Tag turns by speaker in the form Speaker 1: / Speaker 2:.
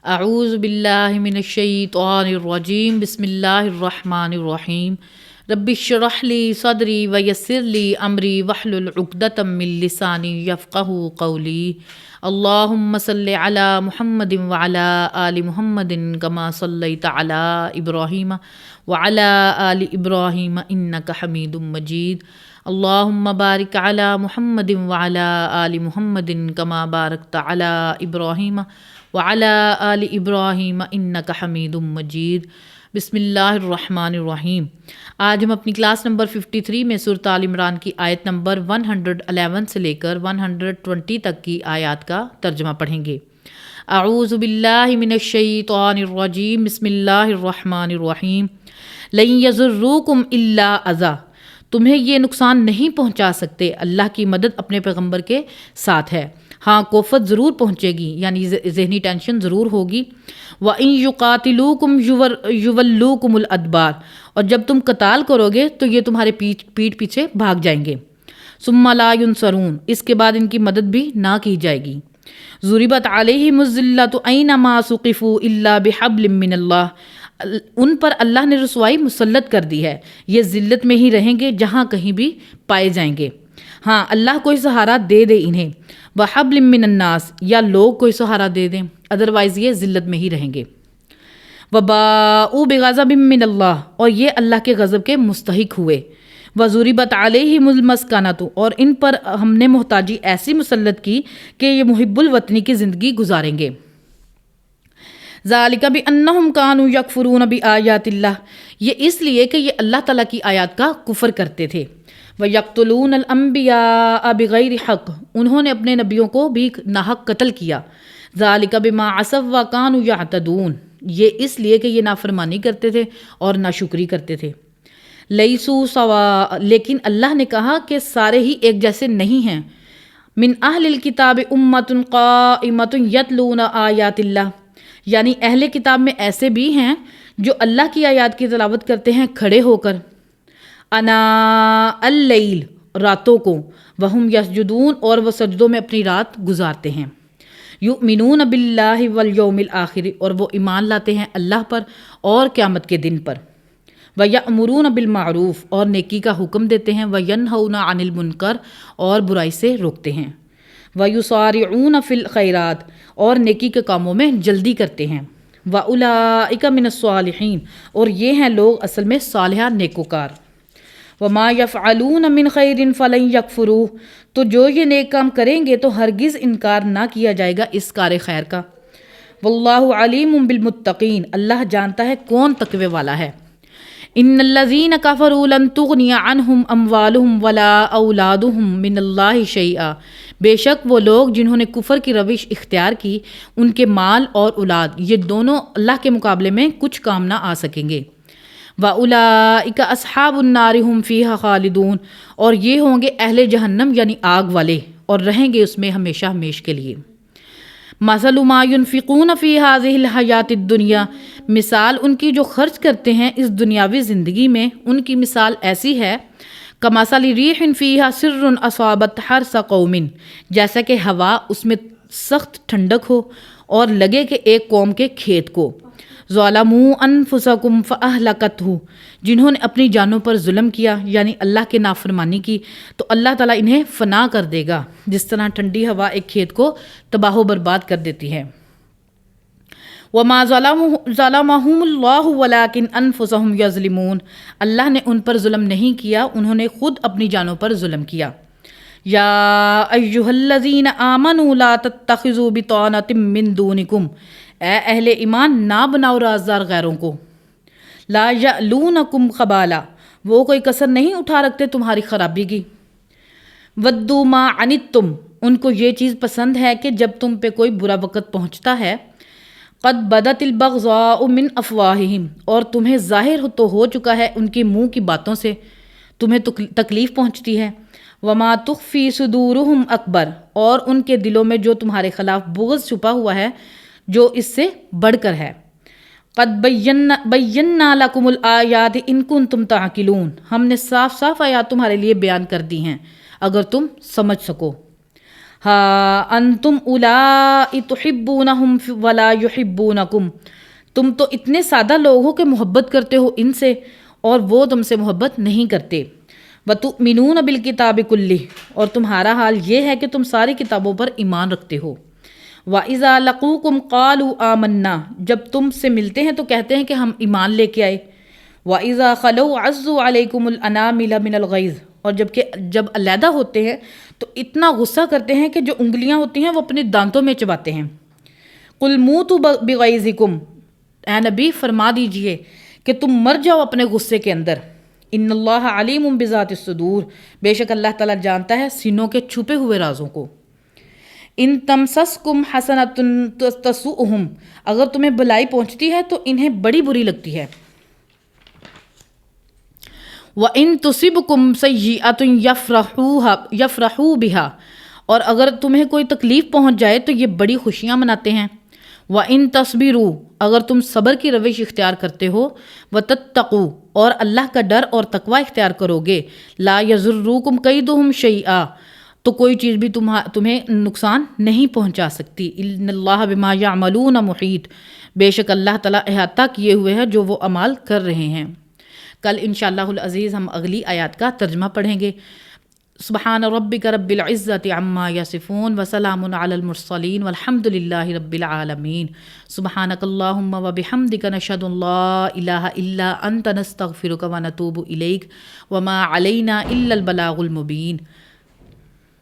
Speaker 1: اعوذ باللہ من الشیطان الرجیم بسم اللہ الرحمن الرحیم رب اشرح لی صدری ویسر لی امری واحلل عقدۃ من لسانی یفقہوا قولی اللہم صلی علی محمد وعلی آل محمد کما صلیت علی ابراہیم وعلی آل ابراہیم انک حمید مجید اللہم بارک علی محمد وعلی آل محمد کما بارکت علی ابراہیم وعلی آل ابراہیم انک حمید مجید۔ بسم اللہ الرحمن الرحیم۔ آج ہم اپنی کلاس نمبر 53 میں سورۃ آل عمران کی آیت نمبر 111 سے لے کر 120 تک کی آیات کا ترجمہ پڑھیں گے۔ اعوذ باللہ من الشیطان الرجیم بسم اللہ الرحمن الرحیم۔ لن یضروکم الا اذی، تمہیں یہ نقصان نہیں پہنچا سکتے، اللہ کی مدد اپنے پیغمبر کے ساتھ ہے۔ ہاں کوفت ضرور پہنچے گی، یعنی ذہنی ٹینشن ضرور ہوگی۔ وَإِن يُقَاتِلُوكُمْ يُوَلُّوكُمُ الْأَدْبَارَ، اور جب تم قتال کرو گے تو یہ تمہارے پیٹ پیچھے بھاگ جائیں گے۔ ثُمَّ لَا يُنصَرُونَ، اس کے بعد ان کی مدد بھی نہ کی جائے گی۔ ضُرِبَتْ عَلَيْهِمُ الذِّلَّةُ أَيْنَمَا ثُقِفُوا إِلَّا بِحَبْلٍ مِّنَ اللَّهِ، ان پر اللہ نے رسوائی مسلط کر دی ہے، یہ ذلت میں ہی رہیں گے جہاں کہیں بھی پائے جائیں گے۔ ہاں اللہ کوئی سہارا دے دے انہیں، وَحَبْلٍ مِّنَ النَّاسِ، یا لوگ کوئی سہارا دے دیں، ادروائز یہ ذلت میں ہی رہیں گے۔ وَبَاءُوا بِغَضَبٍ مِّنَ اللَّهِ، اور یہ اللہ کے غضب کے مستحق ہوئے۔ وَضُرِبَتْ عَلَيْهِمُ الْمَسْكَنَةُ، اور ان پر ہم نے محتاجی ایسی مسلط کی کہ یہ محب الوطنی کی زندگی گزاریں گے۔ ذَلِكَ بِأَنَّهُمْ كَانُوا يَكْفُرُونَ بِآيَاتِ اللَّهِ، یہ اس لیے کہ یہ اللہ تعالیٰ کی آیات کا کفر کرتے تھے۔ وَيَقْتُلُونَ الْأَنْبِيَاءَ بِغَيْرِ حق، انہوں نے اپنے نبیوں کو بھی ناحق قتل کیا۔ ذَلِكَ بِمَا عَصَوا وَكَانُوا يَعْتَدُونَ، یہ اس لیے کہ یہ نافرمانی کرتے تھے اور ناشکری کرتے تھے۔ لَيْسُوا سَوَاء، لیکن اللہ نے کہا کہ سارے ہی ایک جیسے نہیں ہیں۔ مِنْ أَهْلِ الْكِتَابِ أُمَّةٌ قَائِمَةٌ يَتْلُونَ آيَاتِ اللَّهِ، یعنی اہل کتاب میں ایسے بھی ہیں جو اللہ کی آیات کی تلاوت کرتے ہیں کھڑے ہو کر، آناء اللیل، راتوں کو، وہم یسجدون، اور وہ سجدوں میں اپنی رات گزارتے ہیں۔ یؤمنون باللہ والیوم الآخر، اور وہ ایمان لاتے ہیں اللہ پر اور قیامت کے دن پر۔ ویأمرون بالمعروف، اور نیکی کا حکم دیتے ہیں۔ وینہون عن المنکر، اور برائی سے روکتے ہیں۔ ویسارعون فی الخیرات، اور نیکی کے کاموں میں جلدی کرتے ہیں۔ واولئک من الصالحین، اور یہ ہیں لوگ اصل میں صالحہ نیکوکار۔ وما یفعلون من خیر فلن یکفروہ، تو جو یہ نیک کام کریں گے تو ہرگز انکار نہ کیا جائے گا اس کار خیر کا۔ واللہ علیم بالمتقین، اللہ جانتا ہے کون تقوی والا ہے۔ ان الذین کفروا لن تغنی عنہم اموالہم ولا اولادہم من اللہ شیئا، بے شک وہ لوگ جنہوں نے کفر کی روش اختیار کی، ان کے مال اور اولاد یہ دونوں اللہ کے مقابلے میں کچھ کام نہ آ سکیں گے۔ وَأُولَئِكَ أَصْحَابُ النَّارِ هُمْ فِيهَا خَالِدُونَ، اور یہ ہوں گے اہل جہنم یعنی آگ والے، اور رہیں گے اس میں ہمیشہ ہمیش کے لیے۔ مَثَلُ مَا يُنْفِقُونَ فِي هَذِهِ الْحَيَاةِ الدُّنْيَا، مثال ان کی جو خرچ کرتے ہیں اس دنیاوی زندگی میں، ان کی مثال ایسی ہے كَمَثَلِ رِيحٍ فِيهَا سِرٌّ أَصَابَتْ حَرْثَ قَوْمٍ، جیسا کہ ہوا اس میں سخت ٹھنڈک ہو اور لگے کہ ایک قوم کے کھیت کو۔ ظَلَمُوا أَنفُسَكُمْ فَأَهْلَكَتْهُ، جنہوں نے اپنی جانوں پر ظلم کیا یعنی اللہ کے نافرمانی کی، تو اللہ تعالیٰ انہیں فنا کر دے گا، جس طرح ٹھنڈی ہوا ایک کھیت کو تباہ و برباد کر دیتی ہے۔ وَمَا ظَلَمَهُمُ اللَّهُ وَلَكِنْ أَنفُسَهُمْ يَظْلِمُونَ، اللہ نے ان پر ظلم نہیں کیا، انہوں نے خود اپنی جانوں پر ظلم کیا۔ یا ایھا الذین آمنوا لا تتخذوا بطانة من دونکم، اے اہل ایمان نہ بناؤ رازدار غیروں کو۔ لا یألونکم خبالا، وہ کوئی کسر نہیں اٹھا رکھتے تمہاری خرابی کی۔ ودوا ما عنتم، ان کو یہ چیز پسند ہے کہ جب تم پہ کوئی برا وقت پہنچتا ہے۔ قد بدت البغضاء من افواہہم، اور تمہیں ظاہر تو ہو چکا ہے ان کی منہ کی باتوں سے، تمہیں تکلیف پہنچتی ہے۔ وما تخفی صدورہم اکبر، اور ان کے دلوں میں جو تمہارے خلاف بغض چھپا ہوا ہے جو اس سے بڑھ کر ہے۔ قد بینا لکم الآیات ان کنتم تعقلون، ہم نے صاف صاف آیات تمہارے لیے بیان کر دی ہیں اگر تم سمجھ سکو۔ ہاں انتم اولائی تحبونہم ولا یحبونکم، تم تو اتنے سادہ لوگ ہو کہ محبت کرتے ہو ان سے اور وہ تم سے محبت نہیں کرتے۔ وَتُؤْمِنُونَ بِالْكِتَابِ كُلِّهِ، اور تمہارا حال یہ ہے کہ تم ساری کتابوں پر ایمان رکھتے ہو۔ وَإِذَا لَقُوكُمْ قَالُوا آمَنَّا، جب تم سے ملتے ہیں تو کہتے ہیں کہ ہم ایمان لے کے آئے۔ وَإِذَا خَلَوْا عَزُّوا عَلَيْكُمُ الْأَنَامِلَ مِنَ الْغَيْظِ، اور جب علیحدہ ہوتے ہیں تو اتنا غصہ کرتے ہیں کہ جو انگلیاں ہوتی ہیں وہ اپنے دانتوں میں چباتے ہیں۔ قُلْ مُوتُوا بِغَيْظِكُمْ، اے نبی فرما دیجئے کہ تم مر جاؤ اپنے غصے کے اندر۔ ان اللہ علیم بذات الصدور، بے شک اللہ تعالیٰ جانتا ہے سینوں کے چھپے ہوئے رازوں کو۔ ان تمسسکم حسنۃ تسؤہم، اگر تمہیں بلائی پہنچتی ہے تو انہیں بڑی بری لگتی ہے۔ وَإِن تُصِبْكُمْ سَيِّئَةٌ یفرحوا بِهَا، اور اگر تمہیں کوئی تکلیف پہنچ جائے تو یہ بڑی خوشیاں مناتے ہیں۔ وَإِن تَصْبِرُوا، اگر تم صبر کی روش اختیار کرتے ہو، وَتَتَّقُوا، اور اللہ کا ڈر اور تقوی اختیار کرو گے، لَا يَضُرُّكُمْ كَيْدُهُمْ شَيْئًا، تو کوئی چیز بھی تمہیں نقصان نہیں پہنچا سکتی۔ ان اللہ بما یعملون محیط، بے شک اللہ تعالیٰ احاطہ کیے ہوئے ہے جو وہ اعمال کر رہے ہیں۔ کل انشاءاللہ العزیز ہم اگلی آیات کا ترجمہ پڑھیں گے۔ سبحان ربک رب العزت عما یصفون وسلام علی المرسلین والحمد للہ رب العالمین۔ سبحانک اللہم وبحمدک نشہد ان لا الہ الا انت نستغفرک ونتوب الیک وما علینا الا البلاغ المبین۔